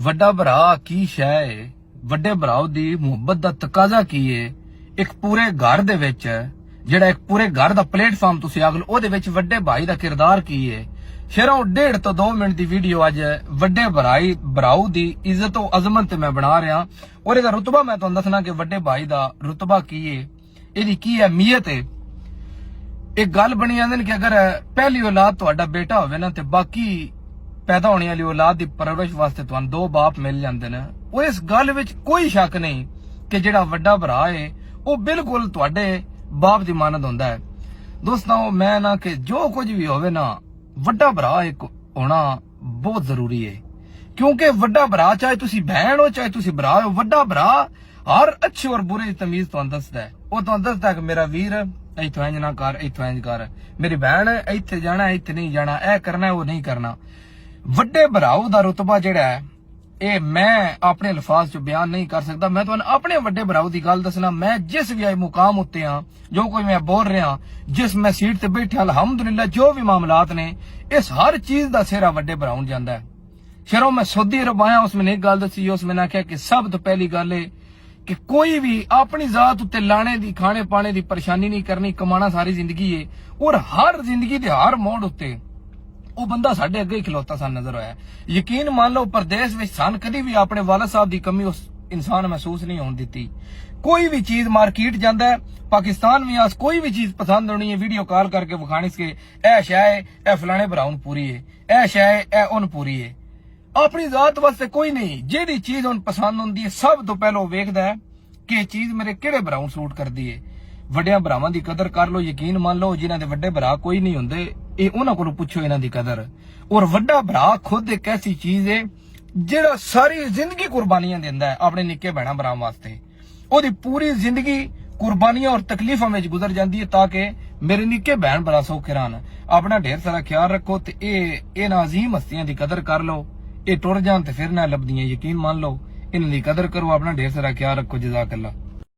ਵੱਡਾ ਭਰਾ ਕੀ ਸ਼ੈ ਹੈ, ਵੱਡੇ ਭਰਾ ਦੀ ਮੁਹੱਬਤ ਦਾ ਤਕਾਜ਼ਾ ਕੀ ਹੈ। ਇੱਕ ਪੂਰੇ ਘਰ ਦੇ ਵਿੱਚ ਜਿਹੜਾ ਇੱਕ ਪੂਰੇ ਘਰ ਦਾ ਪਲੇਟਫਾਰਮ ਤੁਸੀਂ ਆਖ ਲਓ, ਉਹਦੇ ਵਿੱਚ ਵੱਡੇ ਭਾਈ ਦਾ ਕਿਰਦਾਰ ਕੀ ਹੈ। ਸ਼ੇਰੋਂ 1.5 ਤੋਂ 2 ਮਿੰਟ ਦੀ ਵੀਡੀਓ ਅੱਜ ਵੱਡੇ ਭਰਾਊ ਦੀ ਇੱਜ਼ਤ ਤੇ ਅਜ਼ਮਤ ਤੇ ਮੈਂ ਬਣਾ ਰਿਹਾ। ਔਰ ਇਹਦਾ ਰੁਤਬਾ ਮੈਂ ਤੁਹਾਨੂੰ ਦੱਸਣਾ ਕਿ ਵੱਡੇ ਭਾਈ ਦਾ ਰੁਤਬਾ ਕੀ ਹੈ, ਇਹਦੀ ਕੀ ਅਹਿਮੀਅਤ ਹੈ। ਇੱਕ ਗੱਲ ਬਣੀ ਜਾਂਦੀ ਨੇ ਕਿ ਅਗਰ ਪਹਿਲੀ ਔਲਾਦ ਤੁਹਾਡਾ ਬੇਟਾ ਹੋਵੇ ਨਾ ਤੇ ਬਾਕੀ ਪੈਦਾ ਹੋਣੀ ਵਾਲੀ ਔਲਾਦ ਦੀ ਪਰਵਰਿਸ਼ ਵਾਸਤੇ ਤੁਹਾਨੂੰ 2 ਬਾਪ ਮਿਲ ਜਾਂਦੇ ਨੇ। ਉਹ ਇਸ ਗੱਲ ਵਿੱਚ ਕੋਈ ਸ਼ੱਕ ਨਹੀਂ ਕਿ ਜਿਹੜਾ ਵੱਡਾ ਭਰਾ ਹੈ ਉਹ ਬਿਲਕੁਲ ਤੁਹਾਡੇ ਬਾਪ ਦੀ ਮਾਨਦ ਹੁੰਦਾ ਹੈ। ਦੋਸਤੋ ਮੈਂ ਨਾ ਕਿ ਜੋ ਕੁਝ ਵੀ ਹੋਵੇ ਨਾ ਵੱਡਾ ਭਰਾ ਇੱਕ ਹੋਣਾ ਬਹੁਤ ਜ਼ਰੂਰੀ ਹੈ, ਕਿਉਂਕਿ ਵੱਡਾ ਭਰਾ ਚਾਹੇ ਤੁਸੀਂ ਭੈਣ ਹੋ ਚਾਹੇ ਤੁਸੀਂ ਭਰਾ ਹੋ, ਵੱਡਾ ਭਰਾ ਹਰ ਅੱਛੇ ਔਰ ਬੁਰੇ ਦੀ ਤਮੀਜ਼ ਤੁਹਾਨੂੰ ਦੱਸਦਾ ਹੈ। ਉਹ ਤੁਹਾਨੂੰ ਦੱਸਦਾ ਕਿ ਮੇਰਾ ਵੀਰ ਇੱਥੋਂ ਇੰਜ ਨਾ ਕਰ, ਇੱਥੋਂ ਇੰਜ ਕਰ, ਮੇਰੀ ਭੈਣ ਇੱਥੇ ਜਾਣਾ ਇੱਥੇ ਨਹੀਂ ਜਾਣਾ, ਇਹ ਕਰਨਾ ਉਹ ਨਹੀਂ ਕਰਨਾ। ਵੱਡੇ ਭਰਾਓ ਦਾ ਰੁਤਬਾ ਜਿਹੜਾ ਹੈ ਇਹ ਮੈਂ ਆਪਣੇ ਅਲਫਾਜ਼ ਚ ਬਿਆਨ ਨਹੀਂ ਕਰ ਸਕਦਾ। ਮੈਂ ਤੁਹਾਨੂੰ ਆਪਣੇ ਵੱਡੇ ਭਰਾਓ ਦੀ ਗੱਲ ਦੱਸਣਾ। ਮੈਂ ਜਿਸ ਵੀ ਮੁਕਾਮ ਉੱਤੇ ਹਾਂ, ਜੋ ਕੋਈ ਮੈਂ ਬੋਲ ਰਿਹਾ, ਜਿਸ ਮੈਂ ਸੀਟ ਤੇ ਬੈਠਾ, ਅਲਹਮਦੁਲਿਲਾ ਜੋ ਵੀ ਮਾਮਲਾਤ ਨੇ, ਇਸ ਹਰ ਚੀਜ਼ ਦਾ ਸਿਹਰਾ ਵੱਡੇ ਭਰਾਓ ਨੂੰ ਜਾਂਦਾ ਹੈ। ਸ਼ਰੋਂ ਮੈਂ ਸਊਦੀ ਅਰਬ ਆਇਆ, ਉਸ ਮੈਨੇ ਇੱਕ ਗੱਲ ਦੱਸੀ, ਉਸ ਮੈਨੇ ਆਖਿਆ ਕਿ ਸਭ ਤੋਂ ਪਹਿਲੀ ਗੱਲ ਹੈ ਕਿ ਕੋਈ ਵੀ ਆਪਣੀ ਜ਼ਾਤ ਉੱਤੇ ਲਾਣੇ ਦੀ ਖਾਣੇ ਪਾਣੇ ਦੀ ਪਰੇਸ਼ਾਨੀ ਨਹੀਂ ਕਰਨੀ। ਕਮਾਣਾ ਸਾਰੀ ਜ਼ਿੰਦਗੀ ਹੈ ਔਰ ਹਰ ਜ਼ਿੰਦਗੀ ਦੇ ਹਰ ਮੋੜ ਉੱਤੇ ਉਹ ਬੰਦਾ ਸਾਡੇ ਅੱਗੇ ਖਲੋਤਾ ਸਾਨੂੰ ਨਜ਼ਰ ਆਇਆ। ਯਕੀਨ ਮੰਨ ਲਓ ਪਰਦੇਸ ਵਿੱਚ ਸਾਨੂੰ ਕਦੀ ਵੀ ਆਪਣੇ ਵਾਲਦ ਸਾਹਿਬ ਦੀ ਕਮੀ ਉਸ ਇਨਸਾਨ ਮਹਿਸੂਸ ਨਹੀਂ ਹੋਣ ਦਿੱਤੀ। ਕੋਈ ਵੀ ਚੀਜ਼ ਮਾਰਕੀਟ ਜਾਂਦਾ ਹੈ, ਪਾਕਿਸਤਾਨ ਵਿੱਚ ਆਸ ਕੋਈ ਵੀ ਚੀਜ਼ ਪਸੰਦ ਹੋਣੀ ਹੈ, ਵੀਡੀਓ ਕਾਲ करके ਵਿਖਾਣੀ ਸਕੇ ਇਹ ਸ਼ੈ ਹੈ, ਇਹ ਫਲਾਣੇ ਭਰਾ ਨੂੰ ਪੂਰੀ ਹੈ, ਇਹ ਸ਼ੈ ਹੈ, ਇਹ ਉਹਨੂੰ ਪੂਰੀ ਹੈ। ਆਪਣੀ ਜ਼ਾਤ ਵਾਸਤੇ ਕੋਈ ਨਹੀਂ, ਜਿਹੜੀ ਚੀਜ਼ ਉਹਨੂੰ ਪਸੰਦ ਹੁੰਦੀ ਹੈ ਸਭ ਤੋਂ ਪਹਿਲਾਂ ਉਹ ਵੇਖਦਾ ਹੈ ਕਿ ਇਹ ਚੀਜ਼ ਮੇਰੇ ਕਿਹੜੇ ਭਰਾ ਨੂੰ ਸੂਟ ਕਰਦੀ ਹੈ। ਵੱਡਿਆਂ ਭਰਾਵਾਂ ਦੀ ਕਦਰ ਕਰ ਲਓ। ਯਕੀਨ ਮੰਨ ਲਓ ਜਿਨ੍ਹਾਂ ਦੇ ਵੱਡੇ ਭਰਾ ਕੋਈ ਨਹੀਂ ਹੁੰਦੇ, ਇਹ ਉਹਨਾਂ ਕੋਲੋਂ ਪੁੱਛੋ ਇਹਨਾਂ ਦੀ ਕਦਰ। ਔਰ ਵੱਡਾ ਭਰਾ ਖੁਦ ਇੱਕ ਐਸੀ ਚੀਜ਼ ਹੈ ਜਿਹੜਾ ਸਾਰੀ ਜ਼ਿੰਦਗੀ ਕੁਰਬਾਨੀਆਂ ਦਿੰਦਾ ਹੈ ਆਪਣੇ ਨਿੱਕੇ ਭੈਣਾਂ ਭਰਾਵਾਂ ਵਾਸਤੇ। ਉਹਦੀ ਪੂਰੀ ਜ਼ਿੰਦਗੀ ਕੁਰਬਾਨੀਆਂ ਔਰ ਤਕਲੀਫਾਂ ਵਿੱਚ ਗੁਜ਼ਰ ਜਾਂਦੀ ਹੈ ਤਾਂ ਕਿ ਮੇਰੇ ਨਿੱਕੇ ਭੈਣ ਭਰਾ ਸੌਖੇ ਰਹਿਣ। ਆਪਣਾ ਢੇਰ ਸਾਰਾ ਖਿਆਲ ਰੱਖੋ ਤੇ ਇਹ ਨਾਜ਼ੀਮ ਹਸਤੀਆਂ ਦੀ ਕਦਰ ਕਰ ਲਓ। ਇਹ ਟੁਰ ਜਾਣ ਤੇ ਫਿਰ ਨਾ ਲੱਭਦੀਆਂ। ਯਕੀਨ ਮੰਨ ਲਓ ਇਹਨਾਂ ਦੀ ਕਦਰ ਕਰੋ। ਆਪਣਾ ਢੇਰ ਸਾਰਾ ਖਿਆਲ ਰੱਖੋ। ਜਜ਼ਾਕ ਅੱਲਾ।